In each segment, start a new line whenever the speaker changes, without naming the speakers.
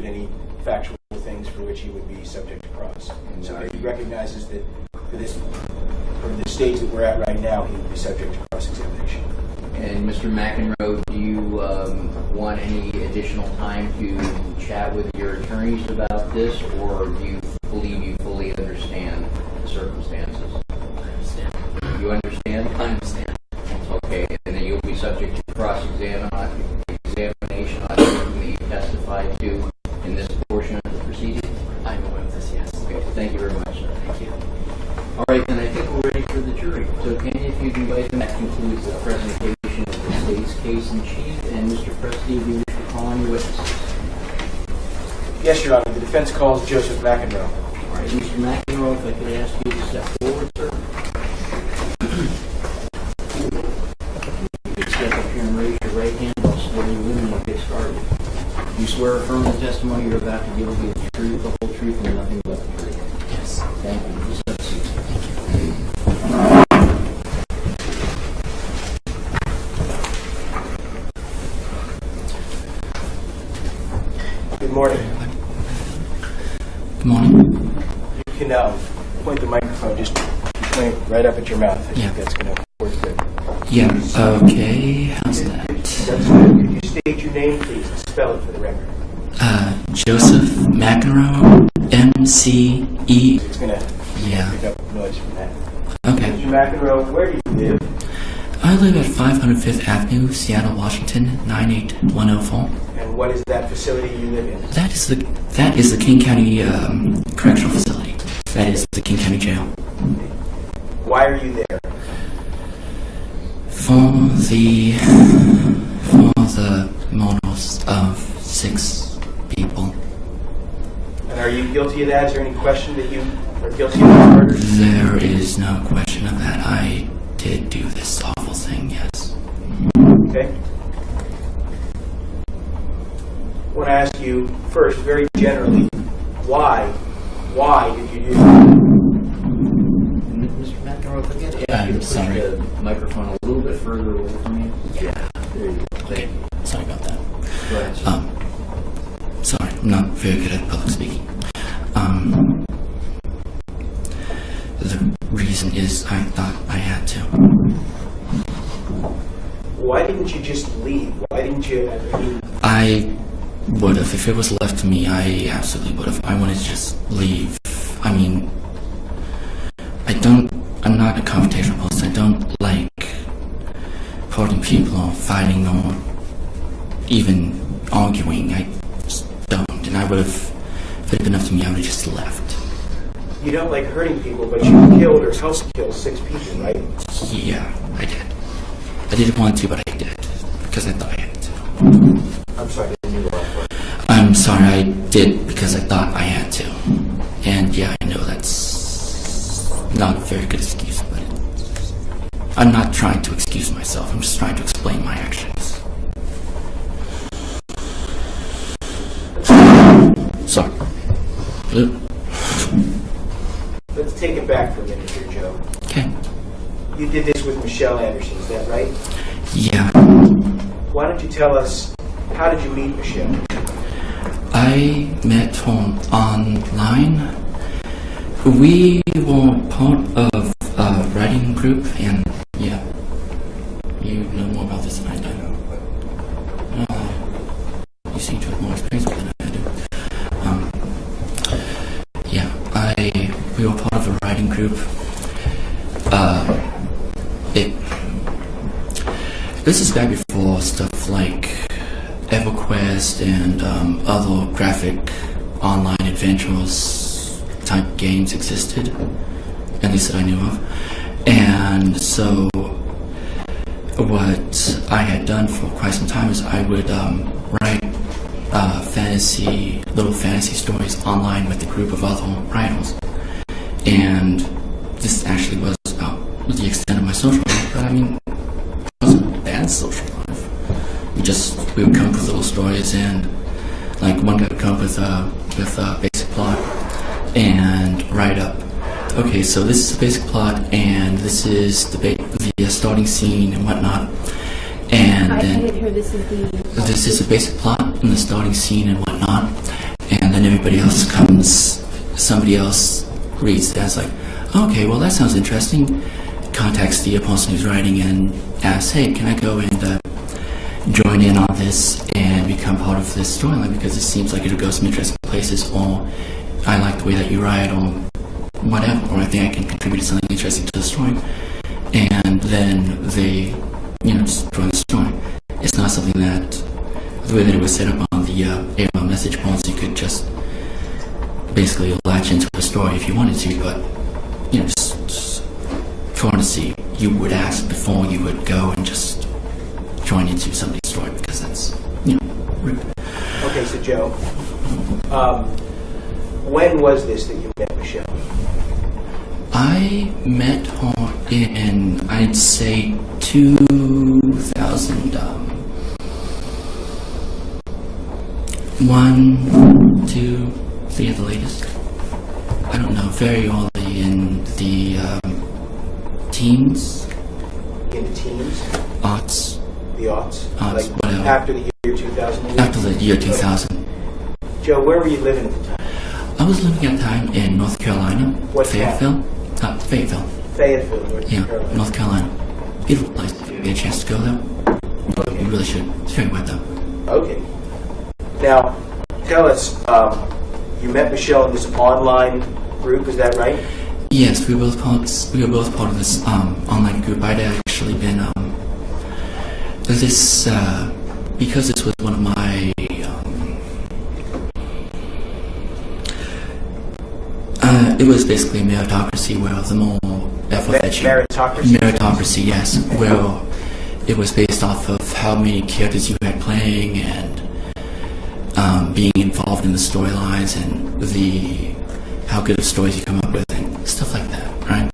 at any factual things for which he would be subject to cross. And so he recognizes that for the stage that we're at right now, he would be subject to cross-examination.
And Mr. McEnroe, do you want any additional time to chat with your attorneys about this, or do you believe you fully understand the circumstances?
I understand.
You understand?
I understand.
Okay, and then you'll be subject to cross-examination on everything that you testified to in this portion of the proceeding?
I'm aware of this, yes.
Okay, thank you very much, sir.
Thank you.
All right, then I think we're ready for the jury. So can if you invite them, that concludes the presentation of the state's case in chief. And Mr. Presti, if you wish to call on your witnesses.
Yes, Your Honor. The defense calls Joseph McEnroe.
All right, Mr. McEnroe, if I could ask you to step forward, sir. You could step up here and raise your right hand. I'll swear you in and we'll get started. You swear affirm the testimony you're about to give will be the truth, the whole truth, and nothing but the truth.
Yes.
Thank you. Just have a seat.
Good morning.
Good morning.
You can point the microphone, just point right up at your mouth. I
Yeah.
think that's going to work good.
Yeah, okay. How's that?
That's good. Could you state your name, please, and spell it for the record?
Joseph McEnroe, M-C-E.
It's going to
Yeah.
pick up noise from that.
Okay.
Mr. McEnroe, where do you live?
I live at 505th Avenue, Seattle, Washington, 98104.
And what is that facility you live in?
That is the King County Correctional Facility. That is the King County Jail.
Why are you there?
For the morals of 6 people.
And are you guilty of that? Is there any question that you are guilty of the murder?
There is no question of that. I did do this awful thing, yes.
Okay. I want to ask you first, very generally, why did you do that?
Mr. McEnroe, if I could ask you to push
sorry.
the microphone a little bit further away from you.
Yeah.
There you go. Thank you.
Sorry about that.
Go ahead, sir.
Sorry, I'm not very good at public speaking. The reason is I thought I had to.
Why didn't you just leave? Why didn't you?
I would have. If it was left to me, I absolutely would have. I wanted to just leave. I mean, I'm not a confrontational person. I don't like hurting people or fighting or even arguing. I just don't. And I would have, if it had been up to me, I would have just left.
You don't like hurting people, but you killed or helped kill 6 people, right?
Yeah, I did. I didn't want to, but I did. Because I thought I had to.
I'm sorry, I didn't mean to laugh.
I'm sorry, I did because I thought I had to. And yeah, I know that's not a very good excuse, but I'm not trying to excuse myself. I'm just trying to explain my actions. Sorry.
Let's take it back for a minute here, Joe.
Okay.
You did this with Michelle Anderson, is that right?
Yeah.
Why don't you tell us, how did you meet Michelle?
I met her online. We were part of a writing group, and yeah, you know more about this than I do. You seem to have more experience with it than I do. We were part of a writing group. This is back before stuff like EverQuest and other graphic online adventures type games existed, at least that I knew of. And so what I had done for quite some time is I would write little fantasy stories online with a group of other writers. And this actually was about the extent of my social life, but I mean, it wasn't a bad social life. We would come up with little stories, and like one guy would come up with a basic plot and write up, okay, so this is the basic plot, and this is the starting scene and whatnot. And
I
then
didn't hear this is the...
this is the basic plot and the starting scene and whatnot. then somebody else reads it as like, okay, well that sounds interesting, contacts the person who's writing and asks, hey, can I go and join in on this and become part of this storyline because it seems like it'll go some interesting places, or I like the way that you write, or whatever, or I think I can contribute to something interesting to the story. And then they, just join the story. It's not something that, the way that it was set up on the AOL message boards, you could just basically latch into a story if you wanted to, but, just courtesy, you would ask before you would go and just join into somebody's story, because that's, rude.
Okay, so Joe, when was this that you met Michelle?
I met her in, I'd say, 2001, 2, 3 at the latest. I don't know, very early in the teens.
In the teens?
Aughts.
The aughts?
Aughts,
like
whatever.
After the year 2000?
After the year 2000.
Joe, where were you living at the time?
I was living at the time in North Carolina.
What
Fayetteville. Fayetteville.
Fayetteville, North
Yeah,
Carolina.
North Carolina. Beautiful place. If you get a chance to go there, you really should. It's very wet though.
Okay. Now, tell us, you met Michelle in this online group, is that right?
Yes, we were both part of this online group. I'd actually been because this was one of my it was basically a meritocracy, where the more effort that you meritocracy, yes, where it was based off of how many characters you had playing and being involved in the storylines and how good of stories you come up with and stuff like that, right?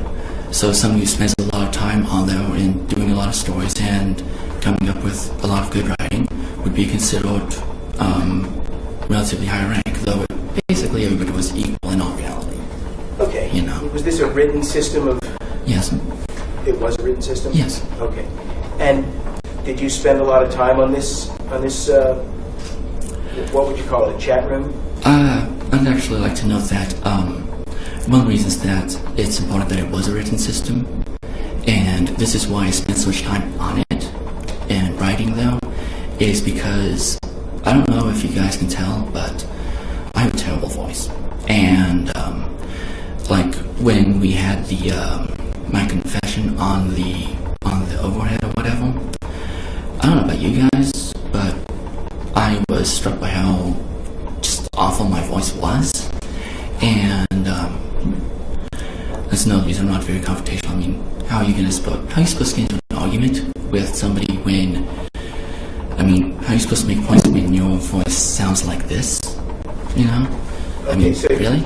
So someone who spends a lot of time on there and doing a lot of stories and coming up with a lot of good writing would be considered relatively high rank, though basically everybody was equal in all reality.
Okay. Was this a written system of...
Yes.
It was a written system?
Yes.
Okay. And did you spend a lot of time on this, what would you call it, a chat room?
I'd actually like to note that one of the reasons that it's important that it was a written system, and this is why I spent so much time on it and writing though, is because I don't know if you guys can tell, but I have a terrible voice. And like when we had the my confession on the overhead or whatever, I don't know about you guys, but I was struck by how just awful my voice was, and that's another reason I'm not very confrontational. I mean, how are you supposed to get into an argument with somebody when, how are you supposed to make points when your voice sounds like this?
Okay,
really?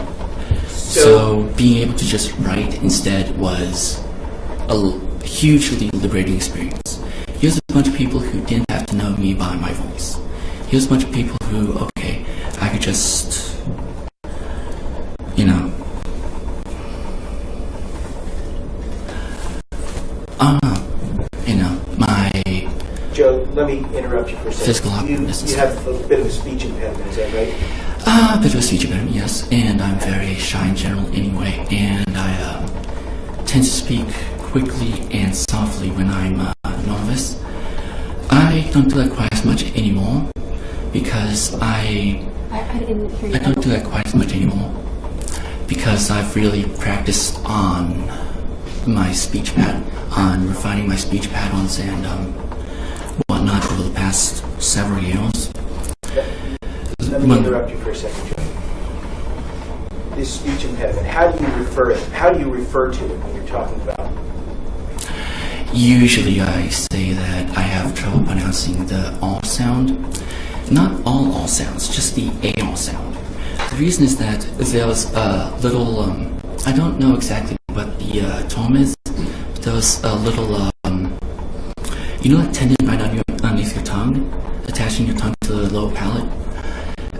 So being able to just write instead was a hugely liberating experience. Here's a bunch of people who didn't have to know me by my voice. Here's a bunch of people who, okay, I could just, my
Joe, let me interrupt you for a second.
Physical awkwardness.
You have a bit of a speech impediment, is that right?
A bit of a speech impediment, yes. And I'm very shy in general anyway, and I tend to speak quickly and softly when I'm nervous. I don't do that quite as much anymore because I don't do that quite as much anymore because I've really practiced on my speech on refining my speech patterns and whatnot over the past several years.
Let me interrupt you for a second, Joe. This speech impediment, how do you refer to it when you're talking about?
Usually I say that I have trouble pronouncing the R sound. Not all sounds, just the AR sound. The reason is that there's a little, I don't know exactly what the term is, but there's a little, that tendon right underneath your tongue, attaching your tongue to the lower palate?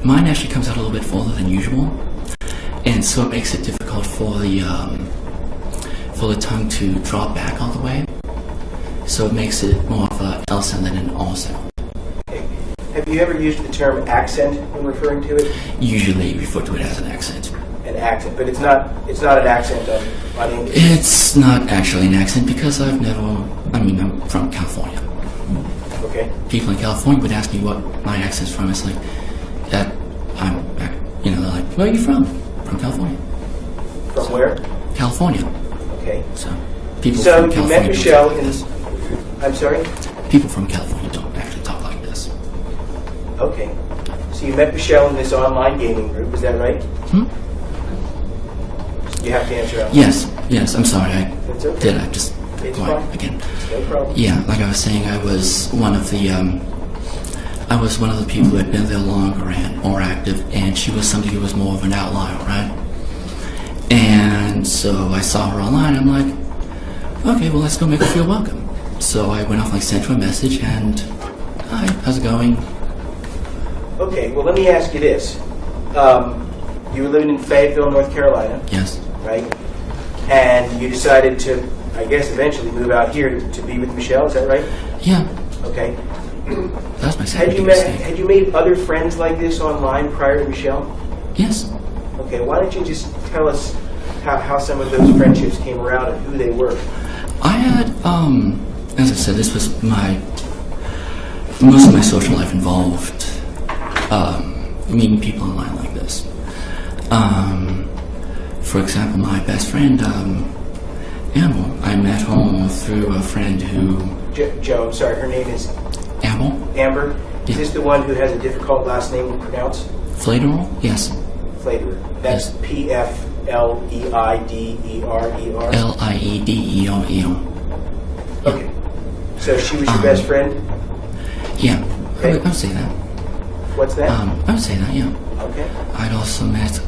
Mine actually comes out a little bit further than usual, and so it makes it difficult for the tongue to drop back all the way. So it makes it more of a L sound than an R sound.
Okay. Have you ever used the term accent when referring to it?
Usually refer to it as an accent.
An accent, but it's not an accent on English.
It's not actually an accent because I'm from California.
Okay.
People in California would ask me what my accent's from. It's like, they're like, where are you from? From California.
From where?
California.
Okay.
So, people
So
from
you
California
met Michelle
don't
in.
talk like this.
I'm sorry.
People from California don't actually talk like this.
Okay. So you met Michelle in this online gaming group. Is that right? You have to answer that.
Yes, I'm sorry.
It's okay.
Did I just
It's
go
fine.
again?
No problem.
Yeah, like I was saying, I was one of the people who had been there longer and more active, and she was somebody who was more of an outlier, right? And so I saw her online. I'm like, okay, well, let's go make her feel welcome. So I went off, sent her a message, and hi, how's it going?
Okay. Well, let me ask you this. You were living in Fayetteville, North Carolina,
Yes.
right? And you decided to, I guess, eventually move out here to be with Michelle. Is that right?
Yeah,
Okay.
that was my second
Had you
mistake.
had you made other friends like this online prior to Michelle?
Yes.
Okay. Why don't you just tell us how some of those friendships came around and who they were?
I had, as I said, this was most of my social life involved meeting people online like this. For example, my best friend, Amber, I met her through a friend who...
Joe, I'm sorry, her name is
Amber?
Amber.
Yeah.
Is this the one who has a difficult last name to pronounce?
Flaterol? Yes.
Fladerer. That's
Yes.
P-F-L-E-I-D-E-R-E-R.
Liederer.
Okay. So she was your best friend?
Yeah.
Okay.
I would say that.
What's that?
I would say that, yeah.
Okay.
I'd also met,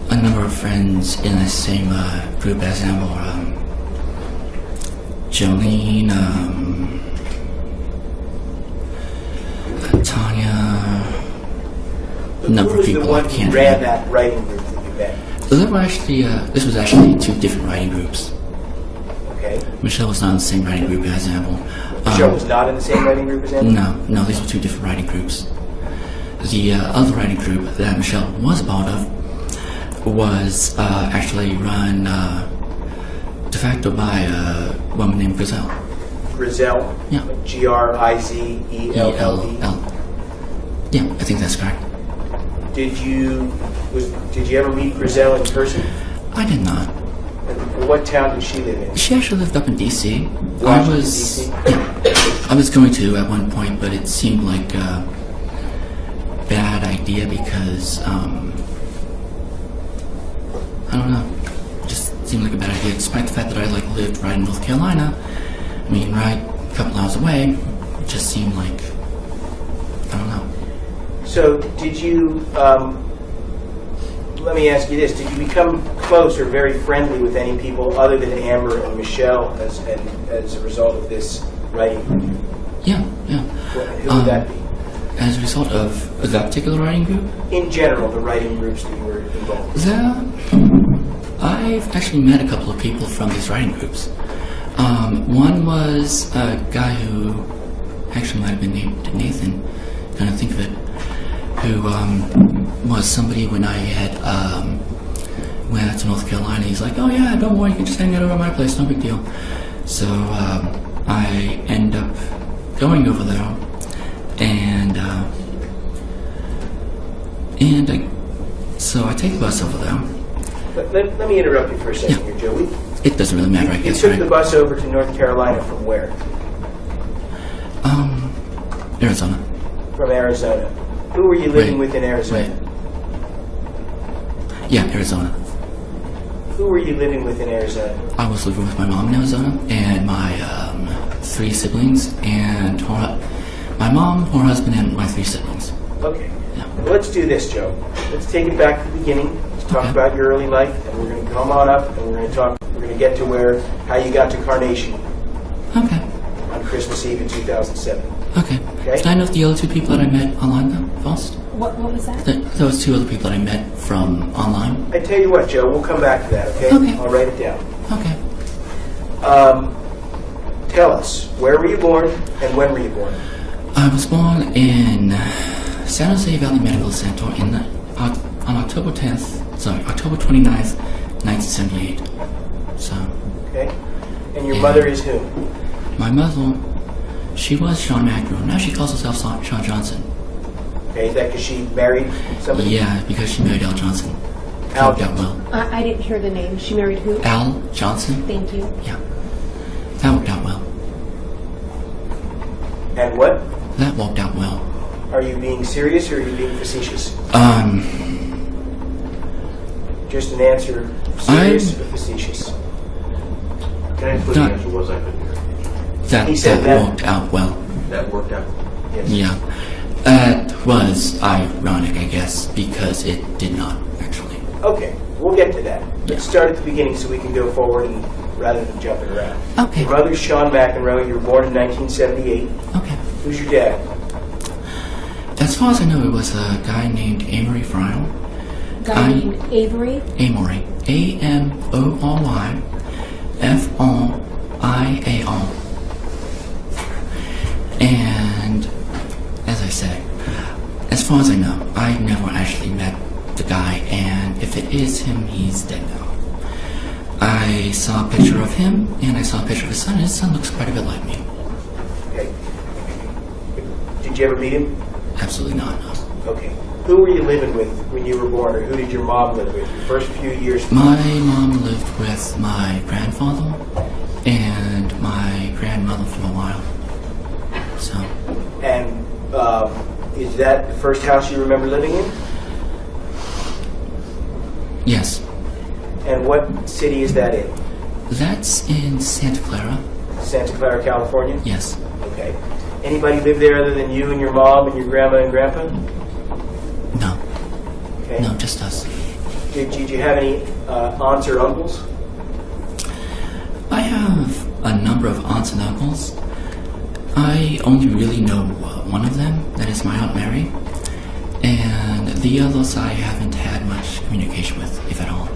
a number of friends in the same group as Amber. Jolene, Tanya, a number
Who
of
was the
people I
one who
can't
ran
remember.
that writing group that you met?
So there were actually, this was actually two different writing groups.
Okay.
Michelle was not in the same writing group as Amber.
Michelle was not in the same writing group as Amber?
No, these were two different writing groups. The other writing group that Michelle was a part of was actually run de facto by a woman named Griselle.
Griselle?
Yeah.
Like G-R-I-Z-E-L-L-E?
Yeah, I think that's correct.
Did you ever meet Griselle in person?
I did not.
And what town did she live in?
She actually lived up in D.C.
Washington, D.C.?
I was going to at one point, but it seemed like a bad idea because, I don't know, it just seemed like a bad idea, despite the fact that I lived right in North Carolina. I mean, right a couple hours away, it just seemed like, I don't know.
So did you, let me ask you this, did you become close or very friendly with any people other than Amber and Michelle as a result of this writing group?
Yeah.
Who would that be?
As a result of that particular writing group?
In general, the writing groups that you were involved in.
I've actually met a couple of people from these writing groups. One was a guy who actually might have been named Nathan, kind of think of it, who was somebody when I had went out to North Carolina. He's like, oh yeah, don't worry, you can just hang out over at my place, no big deal. So I end up going over there, and so I take the bus over there.
Let me interrupt you for a second here, Joe.
It doesn't really matter, I
You
guess,
took
right?
the bus over to North Carolina from where?
Arizona.
From Arizona. Who were you living with in Arizona?
Yeah, Arizona.
Who were you living with in Arizona?
I was living with my mom in Arizona and my 3 siblings and my mom, her husband, and my 3 siblings.
Okay.
Yeah.
Well, let's do this, Joe. Let's take it back to the beginning. Let's talk about your early life, and we're going to come on up, and we're going to talk. We're going to get to how you got to Carnation
Okay.
on Christmas Eve in 2007.
Okay.
Okay.
Can I know the other 2 people that I met online though, first?
What was that?
There was 2 other people that I met from online.
I tell you what, Joe. We'll come back to that. Okay.
Okay.
I'll write it down.
Okay.
tell us, where were you born and when were you born?
I was born in San Jose Valley Medical Center on October 29th, 1978. So.
Okay. And your mother is who?
My mother, she was Sean McEnroe. Now she calls herself Sean Johnson.
Okay, is that because she married somebody?
Yeah, because she married Al Johnson.
Al
Worked out well.
I didn't hear the name. She married who?
Al Johnson.
Thank you.
Yeah. That worked out well.
And what?
That worked out well.
Are you being serious or are you being facetious? Just an answer, serious or facetious?
Can I ask what the answer was? I couldn't hear.
He said
that worked out well.
That worked out.
Yes.
Yeah. That was ironic, I guess, because it did not, actually.
Okay, we'll get to that.
Yeah.
Let's start at the beginning so we can go forward and rather than jumping around.
Okay.
Your mother's Sean McEnroe. You were born in 1978.
Okay.
Who's your dad?
As far as I know, it was a guy named Amory Friel.
Guy named Avery.
Amory. Amory Frial. And, as I say, as far as I know, I never actually met the guy, and if it is him, he's dead now. I saw a picture of him, and I saw a picture of his son, and his son looks quite a bit like me.
Okay. Did you ever meet him?
Absolutely not, no.
Okay. Who were you living with when you were born, or who did your mom live with your first few years?
My mom lived with my grandfather and my grandmother for a while. So.
And is that the first house you remember living in?
Yes.
And what city is that in?
That's in Santa Clara.
Santa Clara, California?
Yes.
Okay. Anybody live there other than you and your mom and your grandma and grandpa?
No.
Okay.
No, just us.
Did you have any aunts or uncles?
I have a number of aunts and uncles. I only really know one of them, that is my Aunt Mary. And the others I haven't had much communication with, if at all.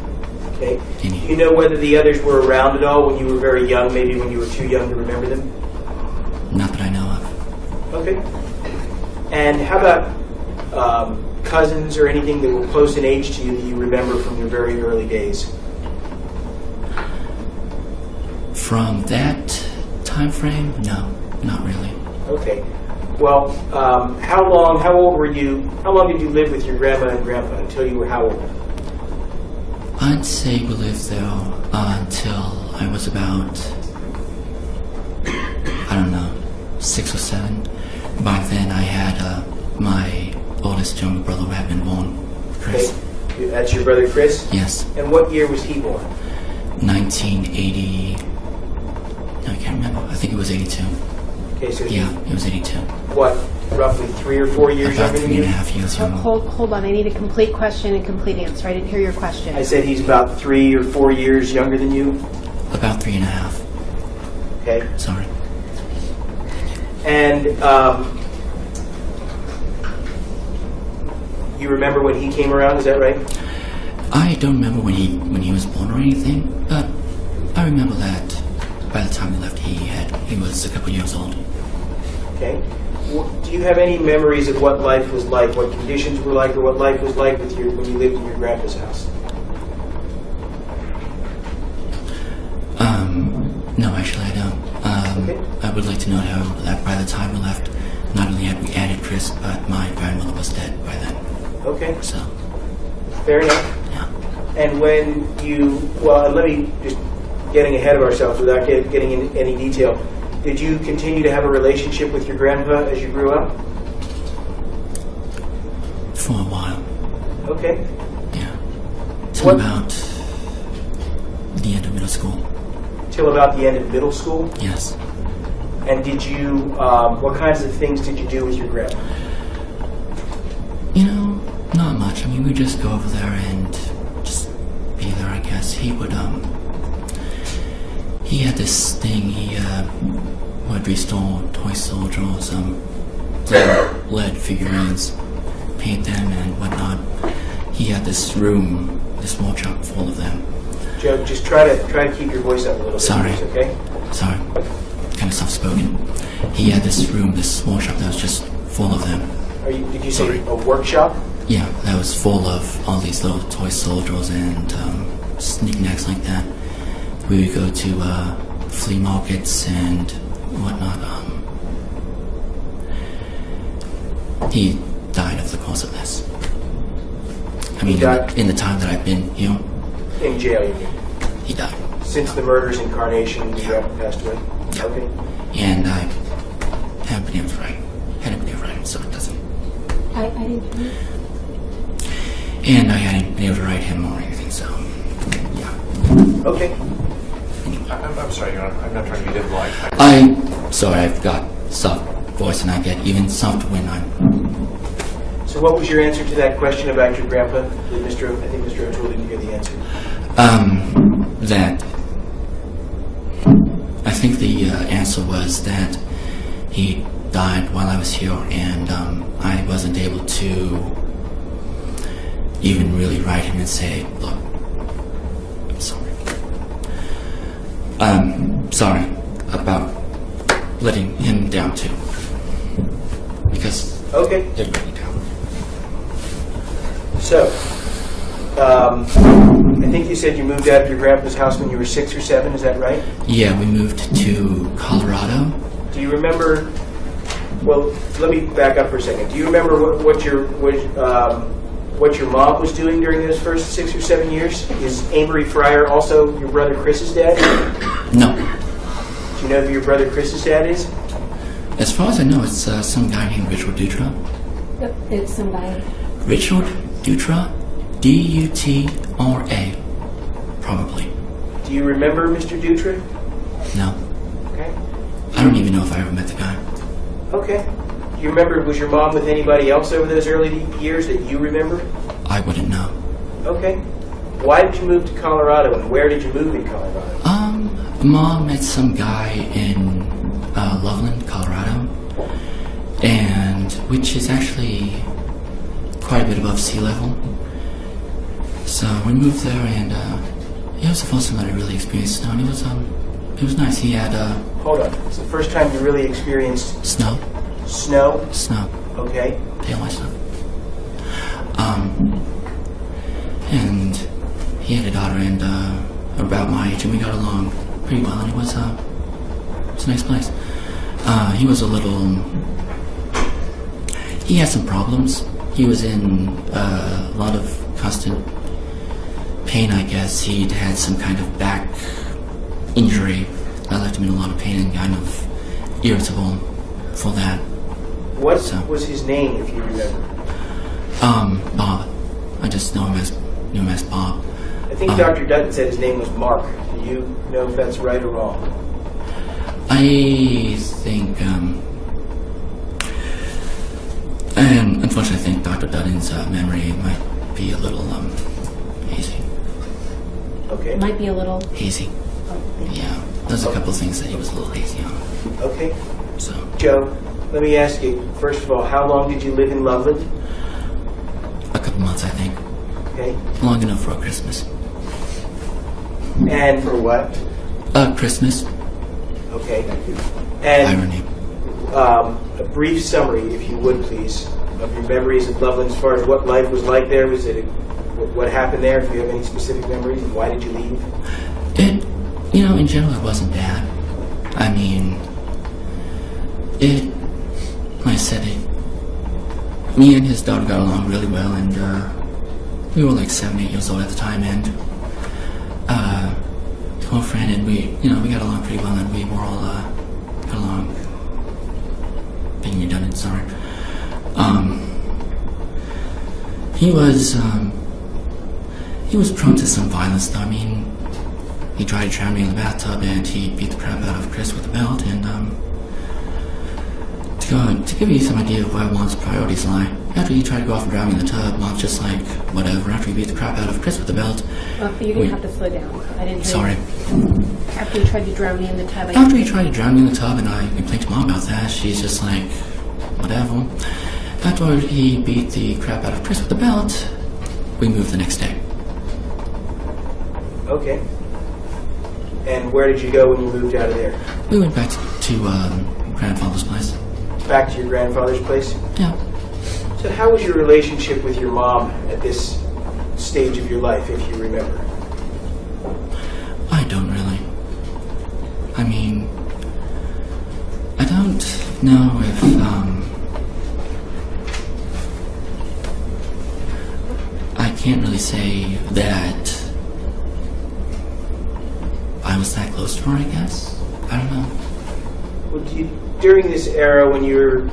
Okay.
Any.
Do you know whether the others were around at all when you were very young, maybe when you were too young to remember them?
Not that I know of.
Okay. And how about cousins or anything that were close in age to you that you remember from your very early days?
From that time frame, no, not really.
Okay. Well, how old were you? How long did you live with your grandma and grandpa until you were how old?
I'd say we lived there until I was about, I don't know, 6 or 7. By then I had my oldest younger brother who had been born, Chris.
Okay. That's your brother Chris?
Yes.
And what year was he born?
1980, no, I can't remember. I think it was 82.
Okay, so
Yeah, it was 82.
what, roughly 3 or 4 years
About
younger than you?
3.5 years younger.
Hold on. I need a complete question and complete answer. I didn't hear your question.
I said he's about 3 or 4 years younger than you.
About 3.5.
Okay.
Sorry.
And you remember when he came around? Is that right?
I don't remember when he was born or anything, but I remember that by the time we left, he was a couple years old.
Okay. Do you have any memories of what life was like, what conditions were like, or what life was like with when you lived in your grandpa's house?
No, actually I don't.
Okay.
I would like to note, however, that by the time we left, not only had we added Chris, but my grandmother was dead by then.
Okay.
So,
Fair enough.
yeah.
And when and let me just getting ahead of ourselves without getting into any detail. Did you continue to have a relationship with your grandpa as you grew up?
For a while.
Okay.
Yeah. Till
What-
about the end of middle school.
Till about the end of middle school?
Yes.
And did you, what kinds of things did you do with your grandpa?
You know, not much. I mean, we just go over there and just be there, I guess. He would, he had this thing, he would restore toy soldiers, lead figurines, paint them and whatnot. He had this room, this workshop full of them.
Joe, just try to keep your voice up a little bit,
Sorry.
please, okay?
Sorry. Kind kind of soft-spoken. He had this room, this workshop that was just full of them.
Did you
Sorry.
say a workshop?
Yeah, that was full of all these little toy soldiers and knickknacks like that. We would go to flea markets and whatnot. He died of the cause of this. I mean, in the time that I've been here,
In jail, you mean?
he died.
Since the murders in Carnation, you haven't passed away?
Yeah.
Okay.
And I haven't been able to write. Hadn't been able to write him, so it doesn't.
I didn't hear.
And I hadn't been able to write him or anything, so yeah.
Okay.
I'm sorry, Your Honor. I'm not trying to be difficult.
Sorry, I've got soft voice and I get even softer when I'm.
So what was your answer to that question about your grandpa? I think Mr. O'Toole didn't hear the answer.
That I think the answer was that he died while I was here, and I wasn't able to even really write him and say, look, I'm sorry. Sorry about letting him down too. Because
Okay.
they let me down.
So, I think you said you moved out of your grandpa's house when you were 6 or 7, is that right?
Yeah, we moved to Colorado.
Do you remember, well, let me back up for a second. Do you remember what your mom was doing during those first 6 or 7 years? Is Amory Fryer also your brother Chris's dad?
No.
Do you know who your brother Chris's dad is?
As far as I know, it's some guy named Richard Dutra.
Yep, it's somebody.
Richard Dutra? D-U-T-R-A. Probably.
Do you remember Mr. Dutra?
No.
Okay.
I don't even know if I ever met the guy.
Okay. Do you remember, was your mom with anybody else over those early years that you remember?
I wouldn't know.
Okay. Why did you move to Colorado, and where did you move in Colorado?
Mom met some guy in Loveland, Colorado, and which is actually quite a bit above sea level. So we moved there, and it was the first time that I really experienced snow, and it was nice. He had
Hold on. It's the first time you really experienced
snow.
snow?
Snow.
Okay.
Pale white snow. And he had a daughter, and about my age, and we got along pretty well, and it's a nice place. He was a little. He had some problems. He was in a lot of constant pain, I guess. He'd had some kind of back injury that left him in a lot of pain and kind of irritable for that.
What
So.
was his name, if you remember?
Bob. I just knew him as Bob.
I think Dr. Dutton said his name was Mark. Do you know if that's right or wrong?
I think, and unfortunately, I think Dr. Dutton's memory might be a little hazy.
Okay.
Might be a little.
Hazy. Yeah, there's a couple things that he was a little hazy on.
Okay.
So,
Joe, let me ask you, first of all, how long did you live in Loveland?
a couple months, I think.
Okay.
Long enough for a Christmas.
And for what?
Christmas.
Okay. And
Irony.
a brief summary, if you would, please, of your memories of Loveland as far as what life was like there. Was it what happened there? If you have any specific memories, and why did you leave?
In general, it wasn't bad. I mean, like I said, me and his daughter got along really well, and we were like 7, 8 years old at the time, and girlfriend, and we got along pretty well, and we were all got along. Being redundant, sorry. He was prone to some violence, though. I mean, he tried to drown me in the bathtub, and he beat the crap out of Chris with a belt, and to give you some idea of where Mom's priorities lie, after he tried to go off and drown me in the tub, Mom's just like, whatever. After he beat the crap out of Chris with the belt.
Well, you didn't have to slow down. I didn't hear
Sorry.
you. After you tried to drown me in the tub.
After he tried to drown me in the tub, and I complained to Mom about that, she's just like, whatever. After he beat the crap out of Chris with the belt, we moved the next day.
Okay. And where did you go when you moved out of there?
We went back to to grandfather's place.
Back to your grandfather's place?
Yeah.
So how was your relationship with your mom at this stage of your life, if you remember?
I don't really. I mean, I don't know if, I can't really say that I was that close to her, I guess. I don't know.
Well, during this era when you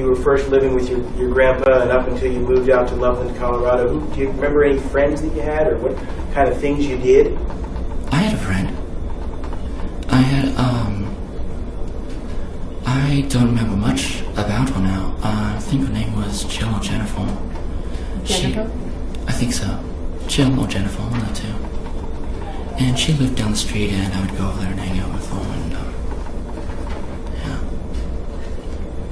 were first living with your grandpa and up until you moved out to Loveland, Colorado, do you remember any friends that you had or what kind of things you did?
I had a friend. I don't remember much about her now. I think her name was Jill or Jennifer.
Jennifer?
I think so. Jill or Jennifer, one of the two. And she lived down the street, and I would go over there and hang out with her, and yeah.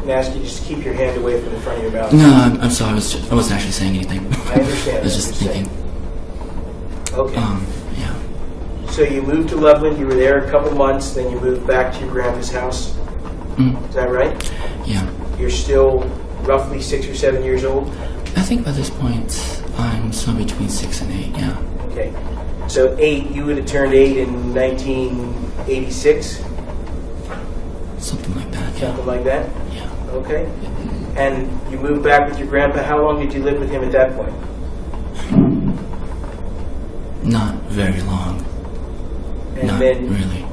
And ask you just to keep your hand away from the front of your mouth.
No, I'm sorry. I wasn't actually saying anything.
I understand.
I was just thinking.
Okay.
Yeah.
So you moved to Loveland, you were there a couple months, then you moved back to your grandpa's house. Is that right?
Yeah.
You're still roughly 6 or 7 years old?
I think by this point, I'm somewhere between 6 and 8, yeah.
Okay. So 8, you would have turned 8 in 1986?
Something like that, yeah.
Something like that?
Yeah.
Okay. And you moved back with your grandpa. How long did you live with him at that point?
Not very long.
And
Not
then,
really.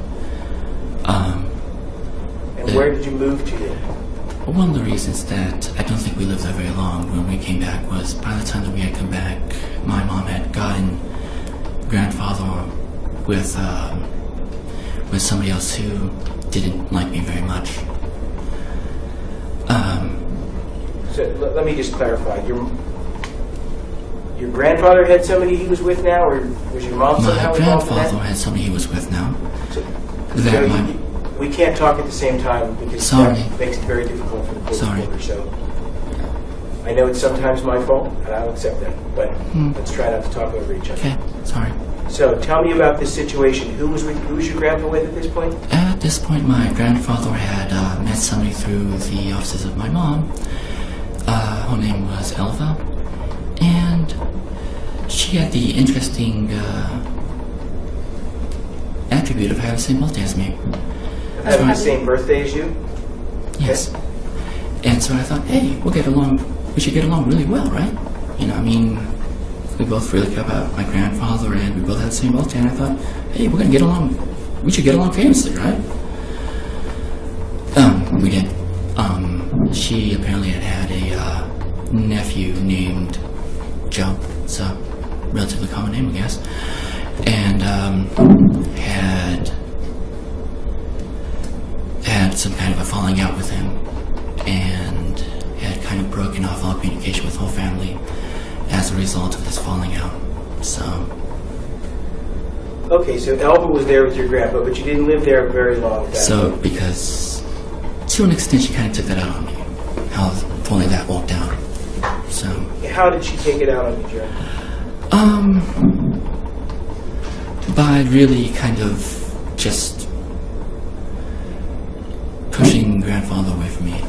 And where did you move to then?
One of the reasons that I don't think we lived there very long when we came back was by the time that we had come back, my mom had gotten grandfather with somebody else who didn't like me very much.
So let me just clarify. Your grandfather had somebody he was with now, or was your mom somehow
My
involved in
grandfather
that?
had somebody he was with now.
So
That
we can't talk at the same time because
Sorry.
that makes it very difficult for the court
Sorry.
reporter. So I know it's sometimes my fault, and I'll accept that. But let's try not to talk over each other.
Okay, sorry.
So tell me about this situation. Who was your grandpa with at this point?
At this point, my grandfather had met somebody through the offices of my mom. Her name was Elva, and she had the interesting attribute of having the same birthday as me.
Having the same birthday as you?
Yes. And so I thought, hey, we should get along really well, right? You know, I mean, we both really care about my grandfather, and we both had the same birthday, and I thought, hey, we're gonna get along. We should get along famously, right? We did. She apparently had a nephew named Joe. It's a relatively common name, I guess. And had some kind of a falling out with him, and had kind of broken off all communication with the whole family as a result of this falling out. So.
Okay, so Elva was there with your grandpa, but you didn't live there very long at that
So,
point.
because to an extent she kind of took that out on me, how only that walked down. So.
How did she take it out on you, Joe?
By really kind of just pushing grandfather away from me,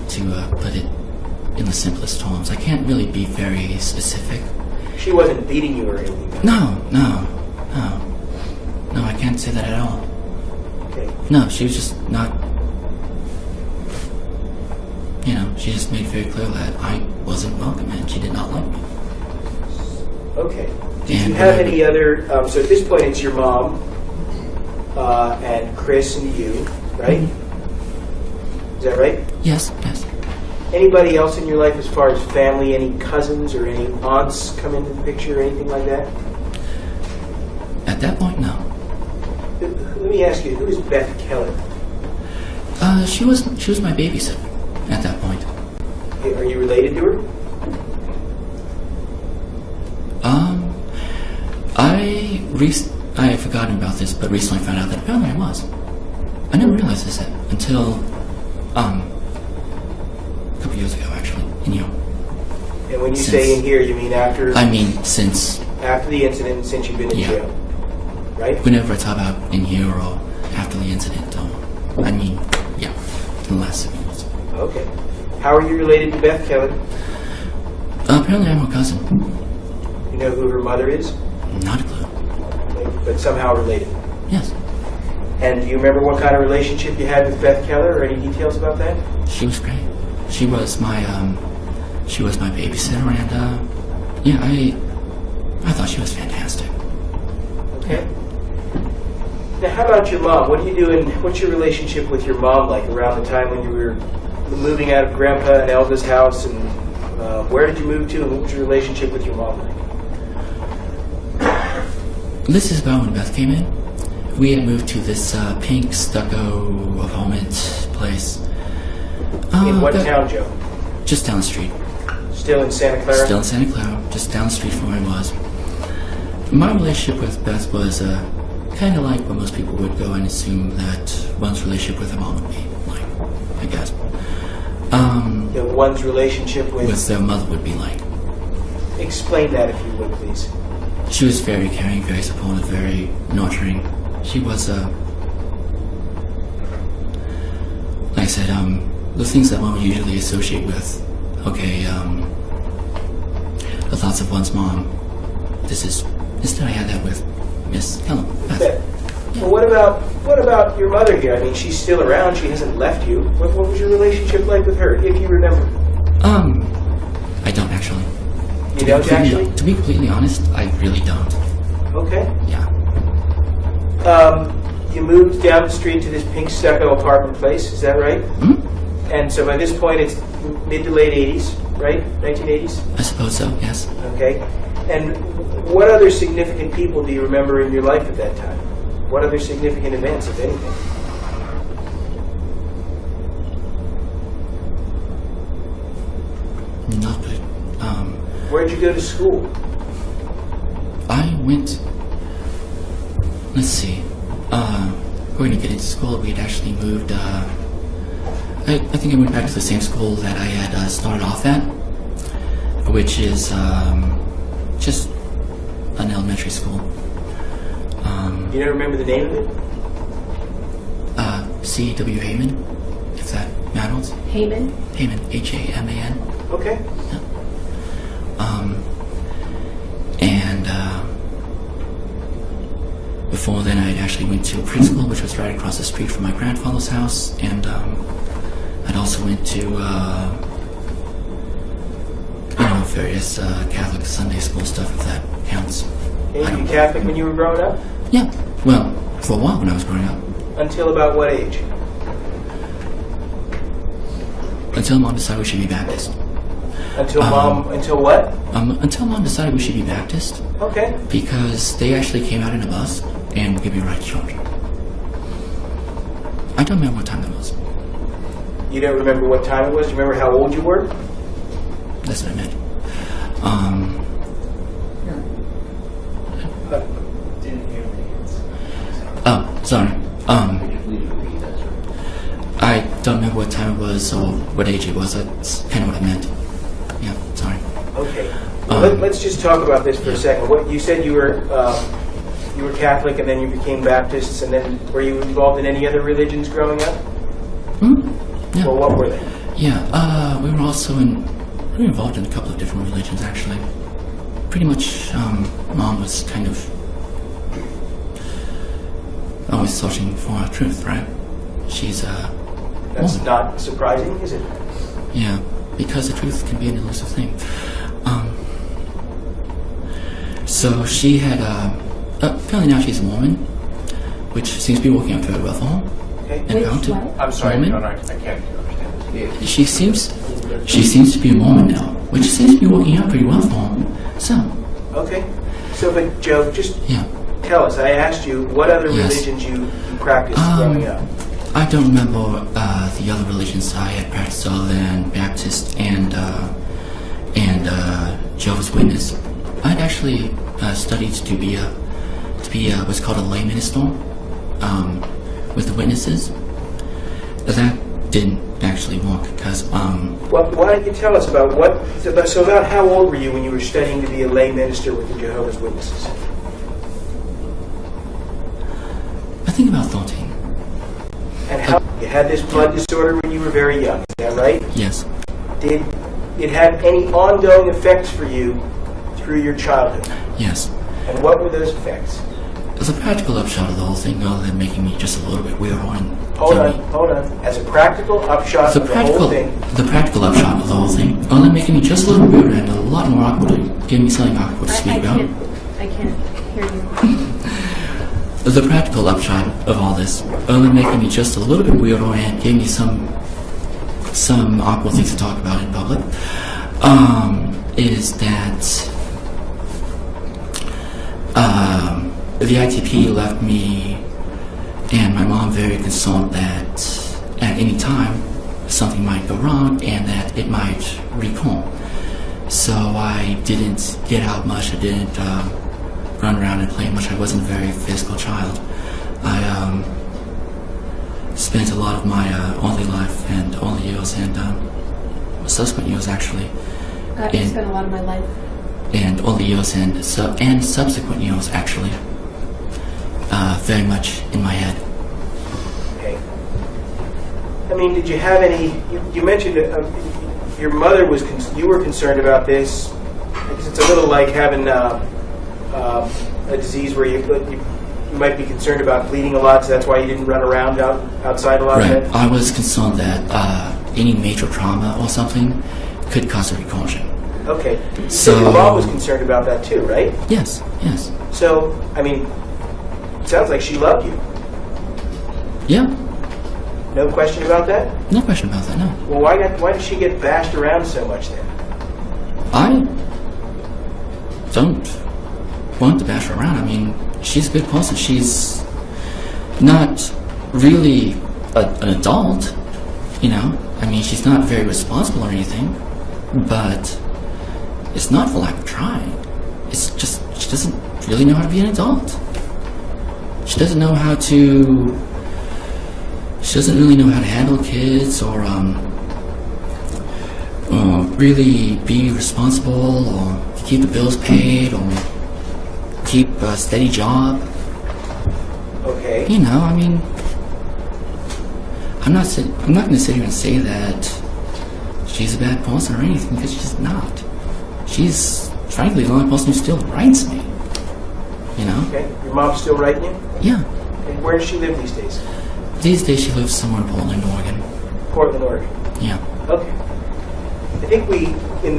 to put it in the simplest terms. I can't really be very specific.
She wasn't beating you or anything?
No, I can't say that at all.
Okay.
No, she was just not, she just made it very clear that I wasn't welcome and she did not like me.
Okay. Did you have any other, so at this point it's your mom, and Chris and you, right? Is that right?
Yes.
Anybody else in your life as far as family, any cousins or any aunts come into the picture or anything like that?
At that point, no.
Let me ask you, who is Beth Keller?
She was my babysitter at that point.
Are you related to her?
I had forgotten about this, but recently found out that apparently I was. I never realized this until a couple years ago, actually, in here.
And when you say in here, you mean after?
I mean, since
after the incident, since you've been in jail, right?
Whenever I talk about in here or after the incident, I mean, yeah, in the last 6 months.
Okay. How are you related to Beth Keller?
Apparently I'm her cousin.
You know who her mother is?
Not a clue.
But somehow related.
Yes.
And do you remember what kind of relationship you had with Beth Keller, or any details about that?
She was great. She was my babysitter, and yeah, I thought she was fantastic.
Okay. Now, how about your mom? What are you doing? What's your relationship with your mom like around the time when you were moving out of Grandpa and Elda's house, and where did you move to, and what was your relationship with your mom like?
This is about when Beth came in. We had moved to this pink stucco apartment place.
In what town, Joe?
Just down the street.
Still in Santa Clara?
Still in Santa Clara, just down the street from where I was. My relationship with Beth was kind of like what most people would go and assume that one's relationship with a mom would be like, I guess.
That one's relationship with
their mother would be like.
Explain that, if you would, please.
She was very caring, very supportive, very nurturing. She was, like I said, the things that one would usually associate with, okay, the thoughts of one's mom. Instead I had that with Miss Keller.
Well, what about your mother here? I mean, she's still around. She hasn't left you. What was your relationship like with her, if you remember?
I don't actually.
You don't actually?
To be completely honest, I really don't.
Okay.
Yeah.
You moved down the street to this pink stucco apartment place, is that right?
Mm-hmm.
And so by this point it's mid to late 80s, right? 1980s?
I suppose so, yes.
Okay. And what other significant people do you remember in your life at that time? What other significant events, if anything?
Not good.
Where'd you go to school?
I went, let's see, going to get into school, we had actually moved, I think I went back to the same school that I had started off at, which is just an elementary school.
You don't remember the name of it?
C.W. Heyman, if that matters.
Heyman?
Heyman, H-A-M-A-N.
Okay.
Yeah. Before then, I actually went to a preschool, which was right across the street from my grandfather's house, and I'd also went to, various Catholic Sunday school stuff, if that counts.
Were you Catholic when you were growing up?
Yeah, well, for a while when I was growing up.
Until about what age?
Until Mom decided we should be Baptist.
Until what?
Until Mom decided we should be Baptist.
Okay.
Because they actually came out in a bus and gave me a ride to church. I don't remember what time that was.
You don't remember what time it was? Do you remember how old you were?
That's what I meant.
Didn't hear me.
Oh, sorry. I don't remember what time it was or what age it was. That's kind of what I meant. Yeah, sorry.
Okay. Well, let's just talk about this for a second. What you said, you were Catholic and then you became Baptists, and then were you involved in any other religions growing up?
Yeah.
Well, what were they?
Yeah, we were also we were involved in a couple of different religions, actually. Pretty much, Mom was kind of always searching for truth, right? She's
That's
woman.
not surprising, is it?
Yeah, because the truth can be an elusive thing. So she had, apparently now she's a Mormon, which seems to be working out very well for her.
Okay.
And how to
I'm sorry,
Mormon?
no, I can't understand this.
She seems to be a Mormon now, which seems to be working out pretty well for her. So.
Okay. So, but Joe, just
Yeah.
tell us. I asked you what other
Yes.
religions you practiced growing up.
I don't remember the other religions I had practiced other than Baptist and Jehovah's Witness. I'd actually studied to be what's called a lay minister with the witnesses. That didn't actually work because
Well, why don't you tell us about about how old were you when you were studying to be a lay minister with the Jehovah's Witnesses?
I think about 13.
You had this blood disorder when you were very young, is that right?
Yes.
Did it have any ongoing effects for you through your childhood?
Yes.
And what were those effects?
As a practical upshot of the whole thing, other than making me just a little bit weird and
Hold on. As a practical upshot of the whole thing.
The practical upshot of the whole thing, other than making me just a little weird and a lot more awkward, giving me something awkward to speak about.
I can't hear you.
The practical upshot of all this, other than making me just a little bit weird and giving me some awkward things to talk about in public, is that the ITP left me and my mom very concerned that at any time something might go wrong and that it might recall. So I didn't get out much. I didn't run around and play much. I wasn't a very physical child. I spent a lot of my early life and early years and subsequent years actually.
I spent a lot of my life.
And early years and subsequent years actually. Very much in my head.
Okay. I mean, did you have any? You mentioned your mother was. You were concerned about this. I guess it's a little like having a disease where you might be concerned about bleeding a lot, so that's why you didn't run around outside a lot.
Right.
Of
I was concerned that any major trauma or something could cause a recursion.
Okay. So your mom was concerned about that too, right?
Yes. Yes.
So I mean, it sounds like she loved you.
Yeah.
No question about that?
No question about that, no.
Well, why did she get bashed around so much then?
I don't want to bash her around. I mean, she's a good person. She's not really an adult, you know. I mean, she's not very responsible or anything, but it's not for lack of trying. It's just she doesn't really know how to be an adult. She doesn't know how to. She doesn't really know how to handle kids or really be responsible or keep the bills paid or keep a steady job.
Okay.
You know, I mean, I'm not going to sit here and say that she's a bad person or anything because she's not. She's frankly the only person who still writes me. You know.
Okay. Your mom's still writing you?
Yeah.
And where does she live these days?
These days she lives somewhere in Portland, Oregon.
Portland, Oregon.
Yeah.
Okay. I think in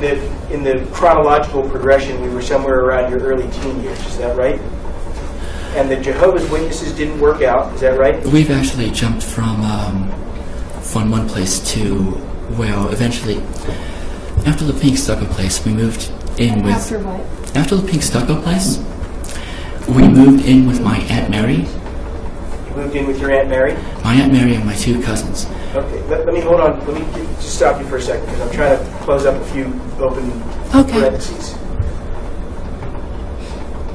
the chronological progression, we were somewhere around your early teen years. Is that right? And the Jehovah's Witnesses didn't work out. Is that right?
We've actually jumped from one place to, well, eventually, after the pink stucco place, we moved in with...
After what?
After the pink stucco place, we moved in with my Aunt Mary.
You moved in with your Aunt Mary?
My Aunt Mary and my two cousins.
Okay, let me hold on. Let me just stop you for a second because I'm trying to close up a few open parentheses.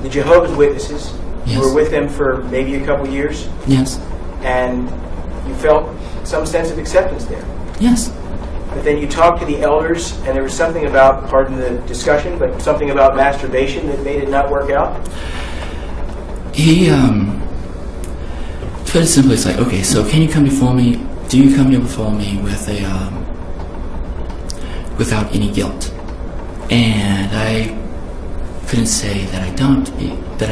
The Jehovah's Witnesses,
Yes.
you were with them for maybe a couple years,
Yes.
and you felt some sense of acceptance there.
Yes.
But then you talked to the elders, and there was something about, pardon the discussion, but something about masturbation that made it not work out?
He, to put it simply, it's like, okay, so can you come before me, do you come here before me with without any guilt? And I couldn't say that I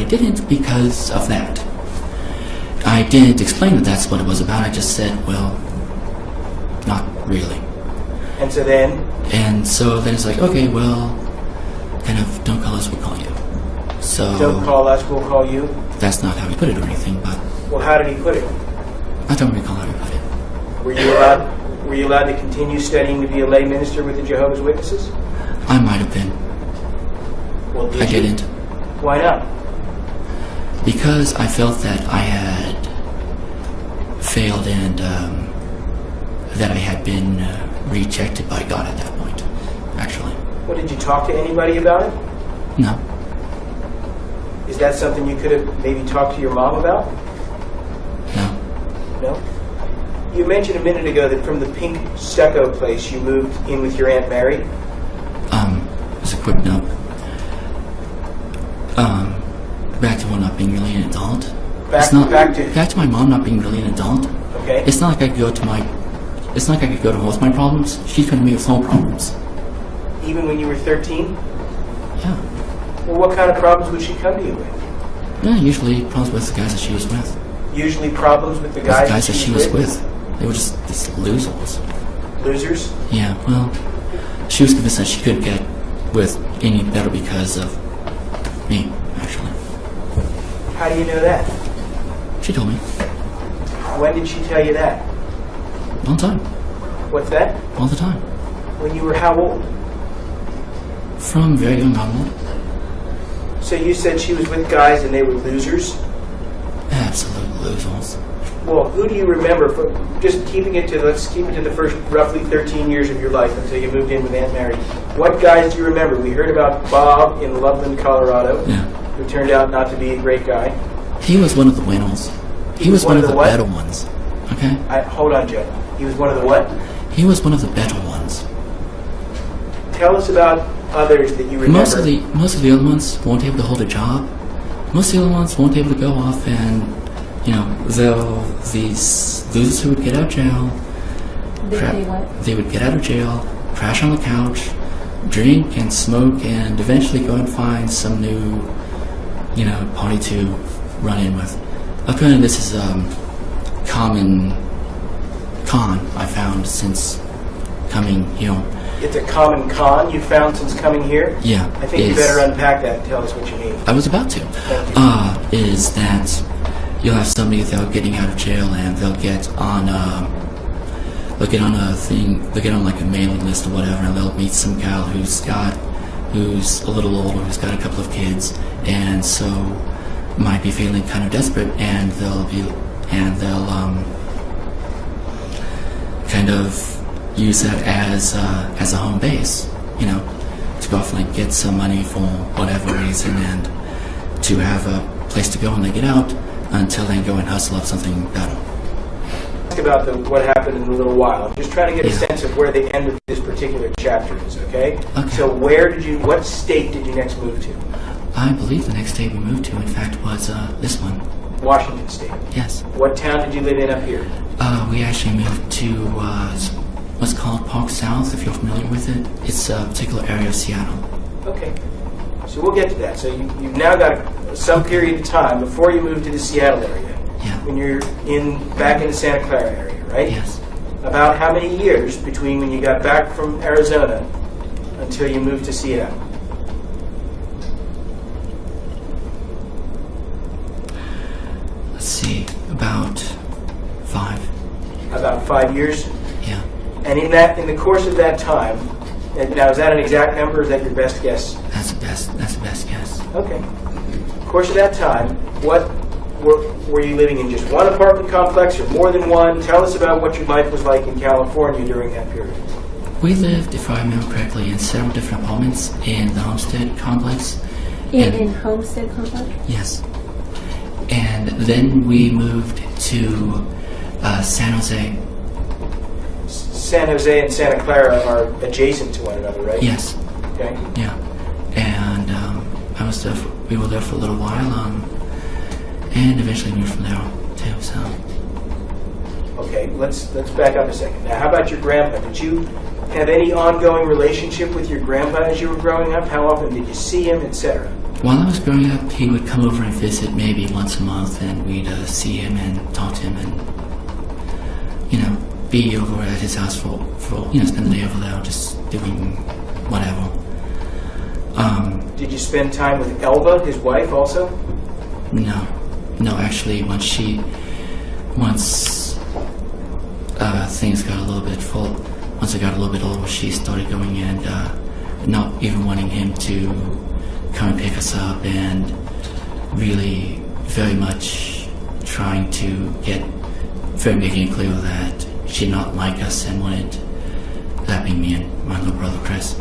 didn't because of that. I didn't explain that that's what it was about. I just said, well, not really.
And so then?
And so then it's like, okay, well, kind of, don't call us, we'll call you. So
Don't call us, we'll call you?
that's not how he put it or anything, but
Well, how did he put it?
I don't recall how he put it.
Were you allowed to continue studying to be a lay minister with the Jehovah's Witnesses?
I might have been.
Well,
I didn't.
Why not?
Because I felt that I had failed and that I had been rejected by God at that point, actually.
Well, did you talk to anybody about it?
No.
Is that something you could have maybe talked to your mom about?
No.
No? You mentioned a minute ago that from the pink stucco place you moved in with your Aunt Mary.
As a quick note. Back to her not being really an adult.
Back
It's not,
to
back to my mom not being really an adult.
Okay.
It's not like I could go to her with my problems. She'd come to me with her problems.
Even when you were 13?
Yeah.
Well, what kind of problems would she come to you with?
Yeah, usually problems with the guys that she was with.
Usually problems with the
With
guys,
the guys that she was with. They were just losers.
Losers?
Yeah, well, she was convinced that she couldn't get with any better because of me, actually.
How do you know that?
She told me.
When did she tell you that?
All the time.
What's that?
All the time.
When you were how old?
From very young on.
So you said she was with guys and they were losers?
Absolute losers.
Well, who do you remember from just let's keep it to the first roughly 13 years of your life until you moved in with Aunt Mary. What guys do you remember? We heard about Bob in Loveland, Colorado,
Yeah.
who turned out not to be a great guy.
He was one of the winners. He was one of the
what?
better ones. Okay?
Hold on, Joe. He was one of the what?
He was one of the better ones.
Tell us about others that you remember.
Most of the other ones won't be able to hold a job. Most of the other ones won't be able to go off and, these losers who would get out of jail. They would get out of jail, crash on the couch, drink and smoke, and eventually go and find some new, party to run in with. Apparently this is a common con I found since coming here.
It's a common con you found since coming here?
Yeah.
I think you better unpack that and tell us what you mean.
I was about to. Is that you'll have somebody that'll getting out of jail and they'll get on like a mailing list or whatever, and they'll meet some gal who's a little older, who's got a couple of kids, and so might be feeling kind of desperate, and they'll kind of use that as a home base, to go off and get some money for whatever reason, and to have a place to go when they get out until they go and hustle up something better.
Ask about what happened in a little while. I'm just trying to get a sense of where the end of this particular chapter is, okay? So what state did you next move to?
I believe the next state we moved to, in fact, was this one.
Washington State.
Yes.
What town did you live in up here?
We actually moved to what's called Park South, if you're familiar with it. It's a particular area of Seattle.
Okay. So we'll get to that. So you've now got some period of time before you moved to the Seattle area.
Yeah.
When you're back in the Santa Clara area, right?
Yes.
About how many years between when you got back from Arizona until you moved to Seattle?
Let's see, about 5.
About 5 years?
Yeah.
And in the course of that time, now is that an exact number or is that your best guess?
That's the best guess.
Okay. In the course of that time, what were you living in just one apartment complex or more than one? Tell us about what your life was like in California during that period.
We lived, if I remember correctly, in several different apartments in the Homestead complex.
In Homestead complex?
Yes. And then we moved to San Jose.
San Jose and Santa Clara are adjacent to one another, right?
Yes.
Okay.
Yeah. And we were there for a little while, and eventually moved from there too. So.
Okay, let's back up a second. Now, how about your grandpa? Did you have any ongoing relationship with your grandpa as you were growing up? How often did you see him, etc.?
While I was growing up, he would come over and visit maybe once a month, and we'd see him and talk to him, and be over at his house for spend the day over there, just doing whatever.
Did you spend time with Elva, his wife, also?
No, actually, once things got a little bit full, once I got a little bit older, she started going and not even wanting him to come and pick us up, and really very much trying to making it clear that she did not like us and wanted, that being me and my little brother Chris,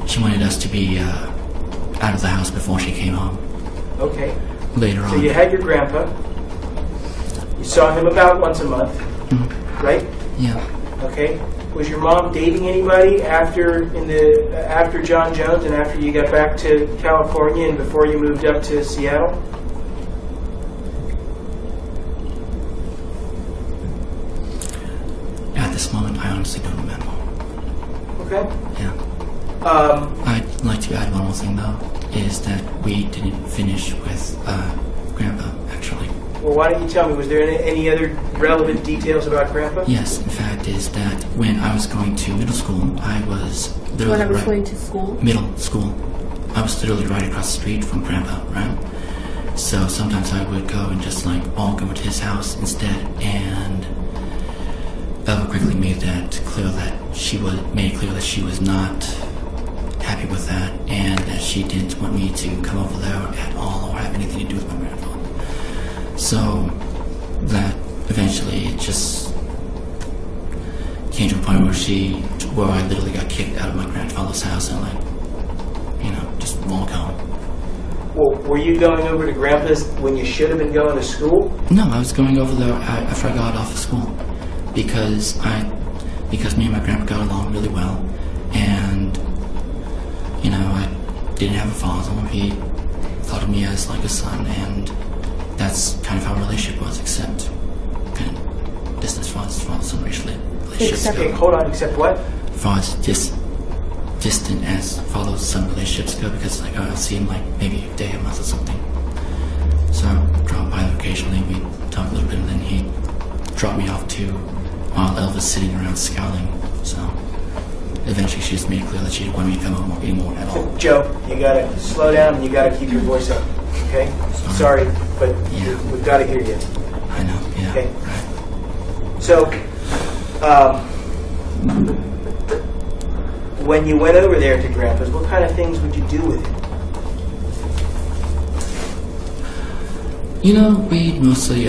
she wanted us to be out of the house before she came home.
Okay.
Later on.
So you had your grandpa. You saw him about once a month, right?
Yeah.
Okay. Was your mom dating anybody after John Jones and after you got back to California and before you moved up to Seattle?
mostly doing minimal.
Okay.
Yeah. I'd like to add one more thing though, is that we didn't finish with Grandpa, actually.
Well, why don't you tell me, was there any other relevant details about Grandpa?
Yes, in fact, is that when I was going to middle school, I was literally
When I was going to school?
middle school. I was literally right across the street from Grandpa, right? So sometimes I would go and just like walk over to his house instead, and Bella quickly made it clear that she was not happy with that, and that she didn't want me to come over there at all or have anything to do with my grandfather. So that eventually it just came to a point where I literally got kicked out of my grandfather's house and just walk home.
Well, were you going over to Grandpa's when you should have been going to school?
No, I was going over there after I got off of school because me and my grandpa got along really well, and I didn't have a father. He thought of me as like a son, and that's kind of how our relationship was, except kind of distant as far as some relationships
Okay,
go.
hold on, except what?
As far as distant as father-son relationships go, because like I'll see him like maybe a day, a month or something. So I drop by there occasionally, we talk a little bit, and then he dropped me off to while Elvis sitting around scowling. So eventually she just made it clear that she didn't want me to come home anymore at all.
Joe, you gotta slow down and you gotta keep your voice up, okay? Sorry, but
Yeah.
we've gotta hear you.
I know, yeah.
Okay.
Right.
So, when you went over there to Grandpa's, what kind of things would you do with him?
We'd mostly,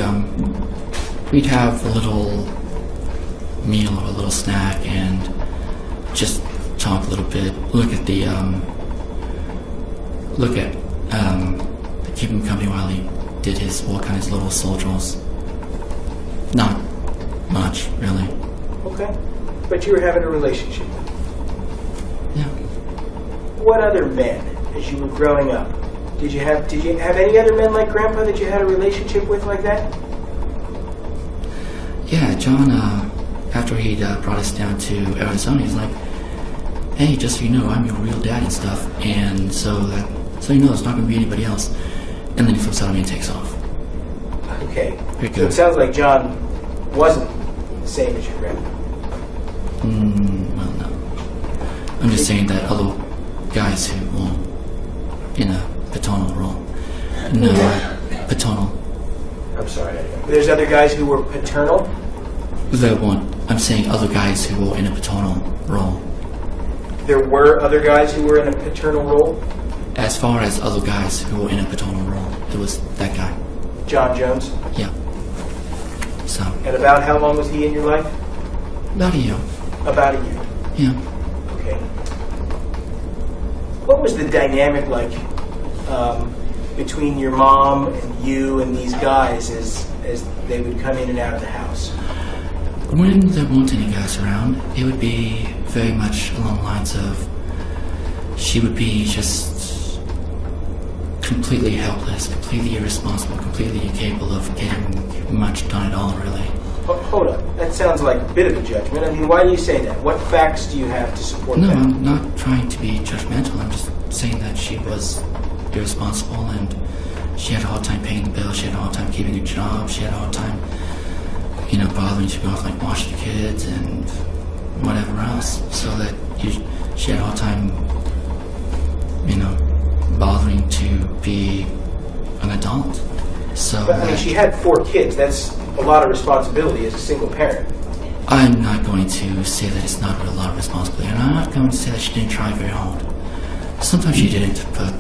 we'd have a little meal or a little snack and just talk a little bit, keep him company while he did work on his little soldiers. Not much, really.
Okay. But you were having a relationship.
Yeah.
What other men, as you were growing up, did you have any other men like Grandpa that you had a relationship with like that?
Yeah, John, after he brought us down to Arizona, he's like, hey, just so you know, I'm your real dad and stuff, and so you know it's not going to be anybody else. And then he flips out on me and takes off.
Okay.
Pretty
So it
good.
sounds like John wasn't the same as your grandpa.
Well, no. I'm just saying that other guys who were in a paternal role. No, paternal.
I'm sorry. There's other guys who were paternal?
I'm saying other guys who were in a paternal role.
There were other guys who were in a paternal role?
As far as other guys who were in a paternal role, it was that guy.
John Jones?
Yeah. So,
And about how long was he in your life?
about a year.
About a year.
Yeah.
Okay. What was the dynamic like between your mom and you and these guys as they would come in and out of the house?
When there weren't any guys around, it would be very much along the lines of she would be just completely helpless, completely irresponsible, completely incapable of getting much done at all, really.
Hold up. That sounds like a bit of a judgment. I mean, why do you say that? What facts do you have to support
No,
that?
I'm not trying to be judgmental. I'm just saying that she was irresponsible and she had a hard time paying the bill. She had a hard time keeping a job. She had a hard time, bothering to go off like wash the kids and whatever else. So that she had a hard time, bothering to be an adult. So
But, I mean, she had 4 kids. That's a lot of responsibility as a single parent.
I'm not going to say that it's not a lot of responsibility, and I'm not going to say that she didn't try very hard. Sometimes she didn't, but,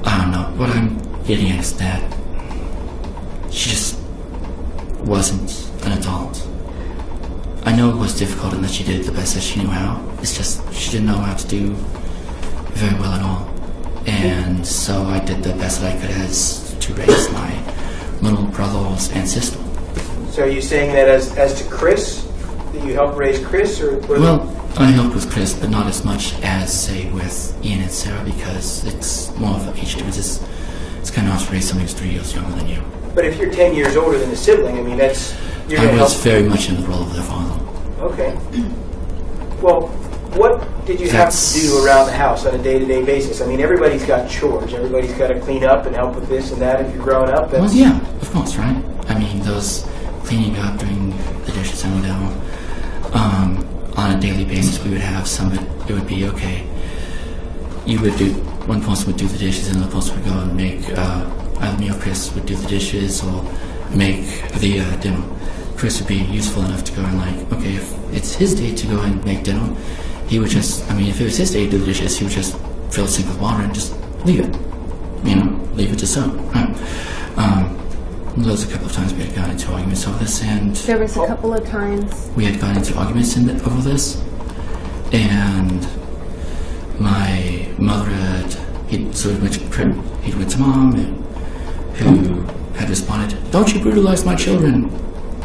I don't know. What I'm getting at is that she just wasn't an adult. I know it was difficult and that she did the best that she knew how. It's just she didn't know how to do very well at all. And so I did the best that I could to raise my little brothers and sister.
So are you saying that as to Chris, that you helped raise Chris, or
Well, I helped with Chris, but not as much as, say, with Ian and Sarah, because it's more of an age difference. It's kind of hard to raise somebody who's 3 years younger than you.
But if you're 10 years older than a sibling, I mean, that's, you're going
I
to
was
help.
very much in the role of their father.
Okay. Well, what did you have to do around the house on a day-to-day basis? I mean, everybody's got chores. Everybody's got to clean up and help with this and that if you're growing up.
Well,
That's,
yeah, of course, right? I mean, those cleaning up, doing the dishes and whatever. On a daily basis, we would have some. It would be okay. You would do one person would do the dishes, and the other person would go and make either me or Chris would do the dishes or make the dinner. Chris would be useful enough to go and like, okay, if it's his day to go and make dinner, he would just. I mean, if it was his day to do the dishes, he would just fill the sink with water and just leave it. You know, leave it to soak. Right? There was a couple of times we had gotten into arguments over this, and
There was a couple of times.
we had gotten into arguments over this, and my mother had, he went to Mom, who had responded, "Don't you brutalize my children."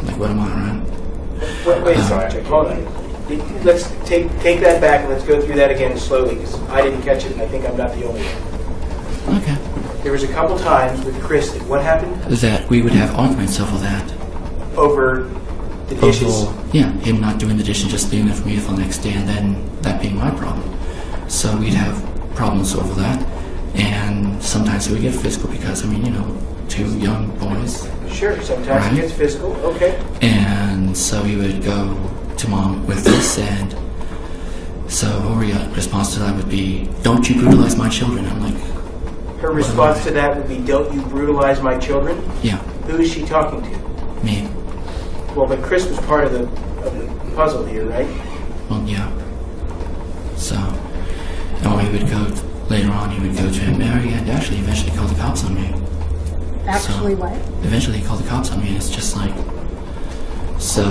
Like, what am I, right?
wait a second. Hold on. Let's take that back and let's go through that again slowly because I didn't catch it and I think I'm not the only one.
Okay.
There was a couple times with Chris that what happened?
That we would have arguments over that.
Over the dishes?
Yeah, him not doing the dishes, just leaving it for me for the next day, and then that being my problem. So we'd have problems over that, and sometimes we would get physical because, I mean, you know, two young boys.
Sure, sometimes
Right.
it gets physical. Okay.
And so we would go to Mom with this, and so her response to that would be, "Don't you brutalize my children." I'm like,
Her response to that would be, "Don't you brutalize my children?"
yeah,
Who is she talking to?
me.
Well, but Chris was part of the puzzle here, right?
Well, yeah. So, and when he would go, later on, he would go to Mary and actually eventually call the cops on me.
Actually, what?
Eventually he called the cops on me, and it's just like, so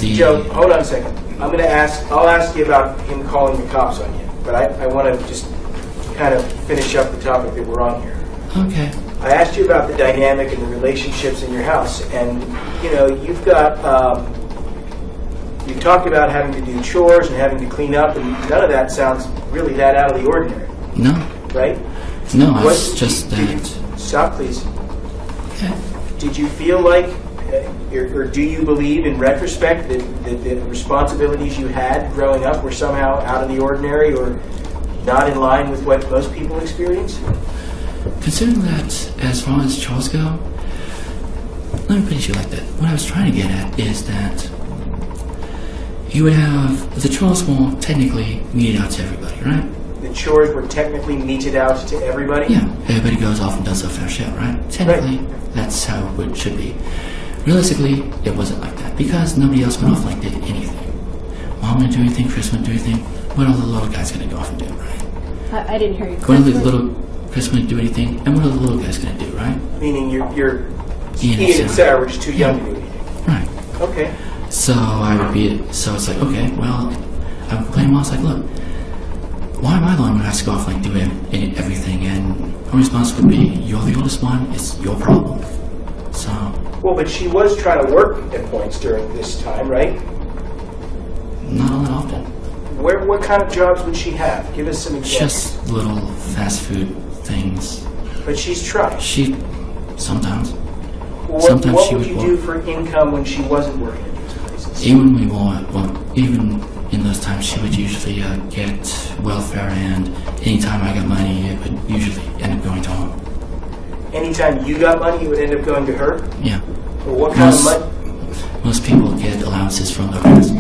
the...
Joe, hold on a second. I'll ask you about him calling the cops on you, but I want to just kind of finish up the topic that we're on here.
Okay.
I asked you about the dynamic and the relationships in your house, and you know you've got you talked about having to do chores and having to clean up, and none of that sounds really that out of the ordinary,
No.
right?
No,
What-
it's just
did you-
that...
Stop, please.
Okay.
Did you feel like, or do you believe in retrospect that the responsibilities you had growing up were somehow out of the ordinary or not in line with what most people experience?
Considering that, as far as chores go, let me put it to you like that. What I was trying to get at is that you would have the chores were technically meted out to everybody, right?
The chores were technically meted out to everybody?
Yeah, everybody goes off and does their fair share, right? Technically, that's how it should be. Realistically, it wasn't like that because nobody else went off like did anything. Mom wouldn't do anything, Chris wouldn't do anything. What are the little guys going to go off and do, right?
I didn't hear you.
What are the little Chris wouldn't do anything, and what are the little guys going to do, right?
Meaning you're
Ian
Ian and Sarah were just too young to do anything.
Right.
Okay.
So I would be, so it's like, okay, well, I would complain. I was like, look, why am I the one who has to go off like do everything? And her response would be, you're the oldest one, it's your problem. So,
Well, but she was trying to work at points during this time, right?
not all that often.
What kind of jobs would she have? Give us some examples.
Just little fast food things.
But she's tried.
She, sometimes.
What,
Sometimes
what
she
would
would
you
work.
do for income when she wasn't working at these places?
Even when we were, well, even in those times, she would usually get welfare, and anytime I got money, it would usually end up going to her.
Anytime you got money, it would end up going to her?
Yeah.
Well, what kind of
Most-
money?
Most people get allowances from their parents.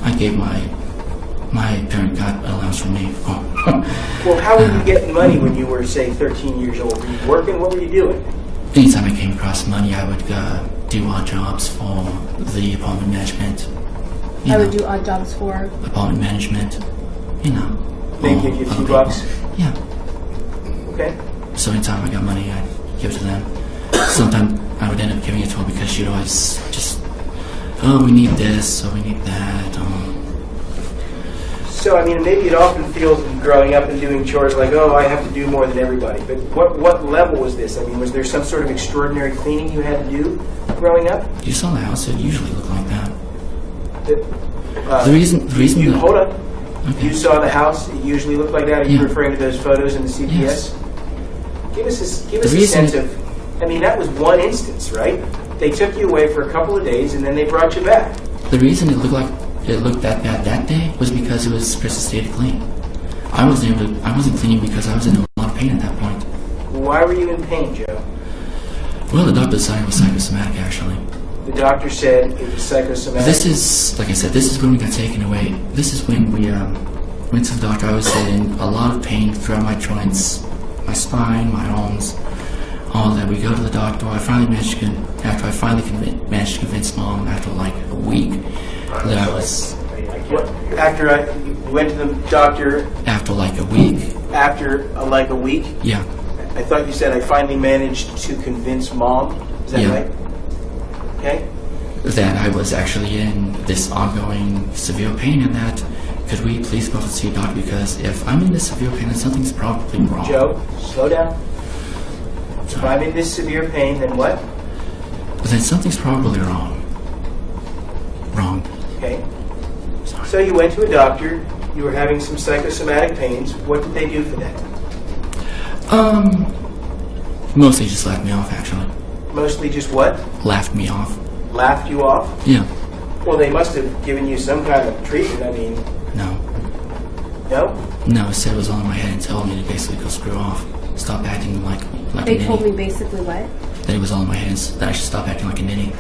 I gave my parent got an allowance from me. Oh.
Well, how were you getting money when you were, say, 13 years old? Were you working? What were you doing?
Anytime I came across money, I would do odd jobs for the apartment management. You
I
know,
would do odd jobs for.
apartment management. You know.
They
or
give you a
other
few
people.
bucks?
Yeah.
Okay.
So anytime I got money, I'd give it to them. Sometimes I would end up giving it to her because she'd always just, oh, we need this, or we need that.
So, I mean, maybe it often feels growing up and doing chores like, oh, I have to do more than everybody. But what level was this? I mean, was there some sort of extraordinary cleaning you had to do growing up?
You saw the house; it usually looked like that.
That,
The reason
you,
that,
hold on.
okay.
You saw the house, it usually looked like that. Are you
Yeah.
referring to those photos in the CPS?
Yes.
Give us
The
a
reason-
sense of I mean, that was one instance, right? They took you away for a couple of days, and then they brought you back.
The reason it looked that bad that day was because it was Chris's day to clean. I wasn't cleaning because I was in a lot of pain at that point.
Why were you in pain, Joe?
Well, the doctor decided it was psychosomatic, actually.
The doctor said it was psychosomatic.
This is, like I said, this is when we got taken away. This is when we went to the doctor. I was in a lot of pain throughout my joints, my spine, my arms, all that. We go to the doctor. After I finally managed to convince Mom after like a week that I was...
After you went to the doctor...
After like a week.
After like a week?
Yeah.
I thought you said I finally managed to convince Mom. Is that right? Okay.
That I was actually in this ongoing severe pain, and that could we please go to see a doctor, because if I'm in this severe pain, then something's probably wrong.
Joe, slow down. If I'm in this severe pain, then what?
Then something's probably wrong. Wrong.
Okay.
Sorry.
So you went to a doctor. You were having some psychosomatic pains. What did they do for that?
Mostly just laughed me off, actually.
Mostly just what?
Laughed me off.
Laughed you off?
Yeah.
Well, they must have given you some kind of treatment. I mean...
No.
No?
No, it said it was all in my head and told me to basically go screw off. Stop acting like a
They
ninny.
told me basically what?
That it was all in my head, that I should stop acting like a ninny.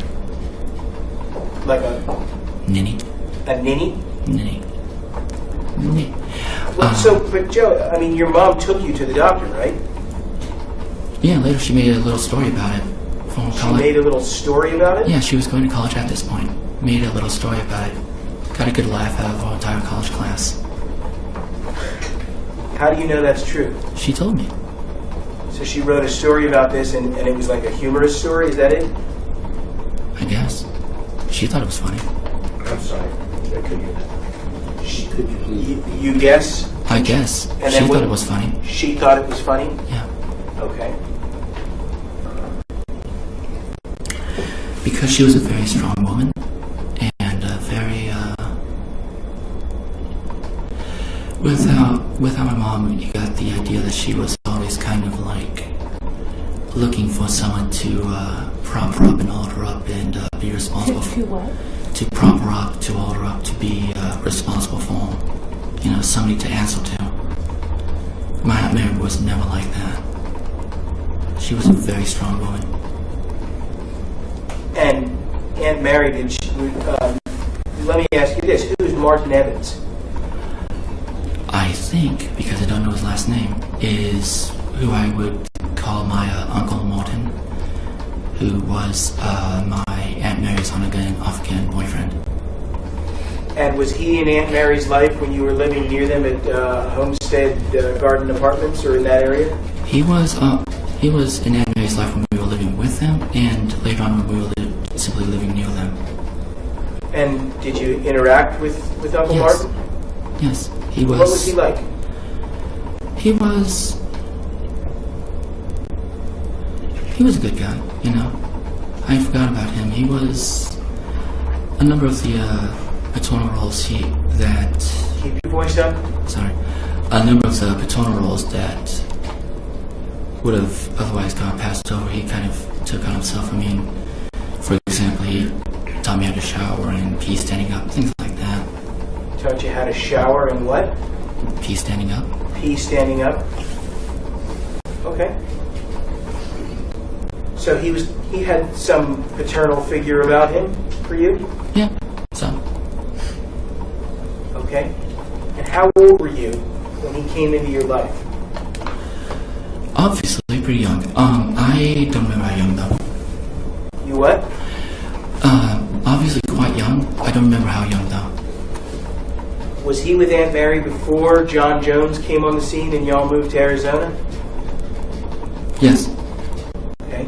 Like a...
Ninny?
A ninny?
Ninny. Ninny.
Well, but Joe, I mean, your mom took you to the doctor, right?
Yeah, later she made a little story about it.
She made a little story about it?
Yeah, she was going to college at this point. Made a little story about it. Got a good laugh out of our entire college class.
How do you know that's true?
She told me.
So she wrote a story about this, and it was like a humorous story, is that it?
I guess. She thought it was funny.
I'm sorry. I couldn't hear that. Could you please?
You guess?
I guess.
And
She
then
thought it was funny.
She thought it was funny?
Yeah.
Okay.
Because she was a very strong woman, and without my mom, you got the idea that she was always kind of like looking for someone to prop her up and hold her up and be responsible for.
To what?
To prop her up, to hold her up, to be responsible for, somebody to answer to. My Aunt Mary was never like that. She was a very strong woman.
And Aunt Mary, let me ask you this, who is Martin Evans?
I think, because I don't know his last name, is who I would call my Uncle Martin, who was my Aunt Mary's on-again, off-again boyfriend.
And was he in Aunt Mary's life when you were living near them at Homestead Garden Apartments or in that area?
He was in Aunt Mary's life when we were living with them, and later on when we were simply living near them.
And did you interact with Uncle
Yes.
Martin?
Yes, he was.
What was he like?
He was a good guy, I forgot about him. He was a number of the paternal roles
Keep your voice up.
a number of the paternal roles that would have otherwise got passed over, he kind of took on himself. I mean, for example, he taught me how to shower and pee standing up, things like that.
Taught you how to shower and what?
Pee standing up.
Pee standing up. Okay. So he had some paternal figure about him for you?
Yeah, so.
Okay. And how old were you when he came into your life?
Obviously, pretty young. I don't remember how young though.
You what?
Obviously quite young. I don't remember how young though.
Was he with Aunt Mary before John Jones came on the scene and y'all moved to Arizona?
Yes.
Okay.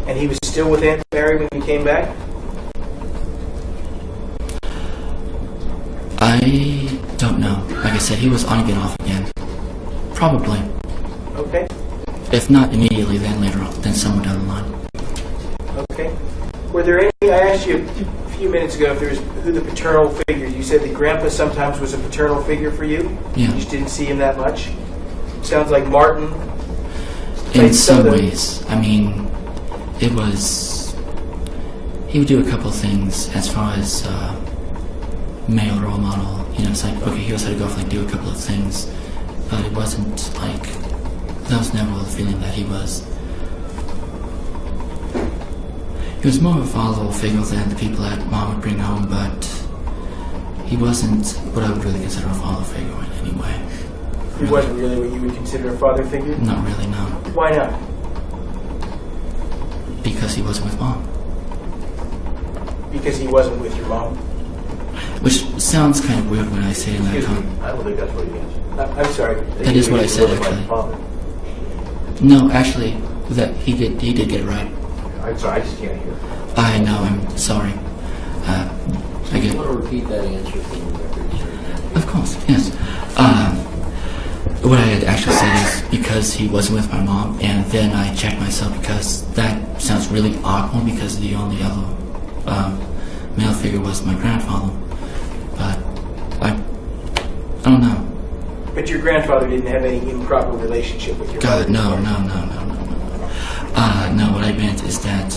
And he was still with Aunt Mary when you came back?
I don't know. Like I said, he was on again, off again. Probably.
Okay.
If not immediately, then later on, then somewhere down the line.
Okay. Were there any, I asked you a few minutes ago if there was who the paternal figures. You said that Grandpa sometimes was a paternal figure for you?
Yeah.
You just didn't see him that much? Sounds like Martin.
In some ways. I mean, it was, he would do a couple things as far as male role model. You know, it's like, okay, he also had to go off and do a couple of things, but it wasn't like, that was never the feeling that he was. He was more of a father figure than the people that Mom would bring home, but he wasn't what I would really consider a father figure in any way.
He wasn't really what you would consider a father figure?
Not really, no.
Why not?
Because he wasn't with Mom.
Because he wasn't with your mom?
Which sounds kind of weird when I say it like that.
I don't think that's what he answered.
I'm sorry.
That is what I said,
He wasn't my
actually.
father.
No, actually, that he did get it right.
I'm sorry, I just can't hear.
I know, I'm sorry. I
Do
get,
you want to repeat that answer for the record, sir?
of course, yes. What I had actually said is because he wasn't with my mom, and then I checked myself because that sounds really awkward because the only other male figure was my grandfather. But I don't know.
But your grandfather didn't have any improper relationship with your
God,
mother?
no. No, what I meant is that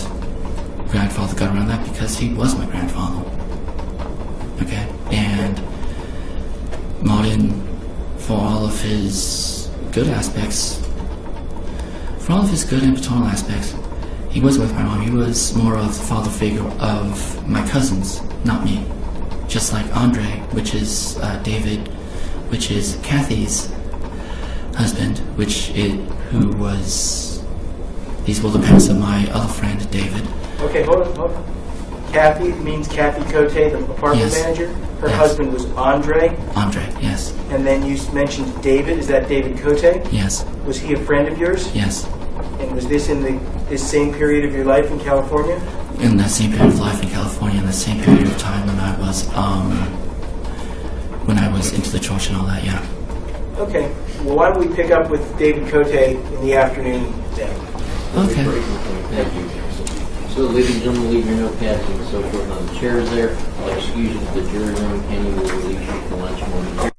grandfather got around that because he was my grandfather. Okay? And Martin, for all of his good aspects, for all of his good and paternal aspects, he was with my mom. He was more of the father figure of my cousins, not me. Just like Andre, which is David, which is Kathy's husband, who was, these were the parents of my other friend, David.
Okay, hold on. Kathy means Kathy Cote, the apartment
Yes.
manager. Her
Yes.
husband was Andre.
Andre, yes.
And then you mentioned David. Is that David Cote?
Yes,
Was he a friend of yours?
yes.
And was this in this same period of your life in California?
In that same period of life in California, in the same period of time when I was into the church and all that, yeah.
Okay. Well, why don't we pick up with David Cote in the afternoon then?
Okay.
Thank you. So, ladies and gentlemen, leave your notepads and so forth on the chairs there. I'll excuse you to the jury room. Kenny will release you for lunch momentarily.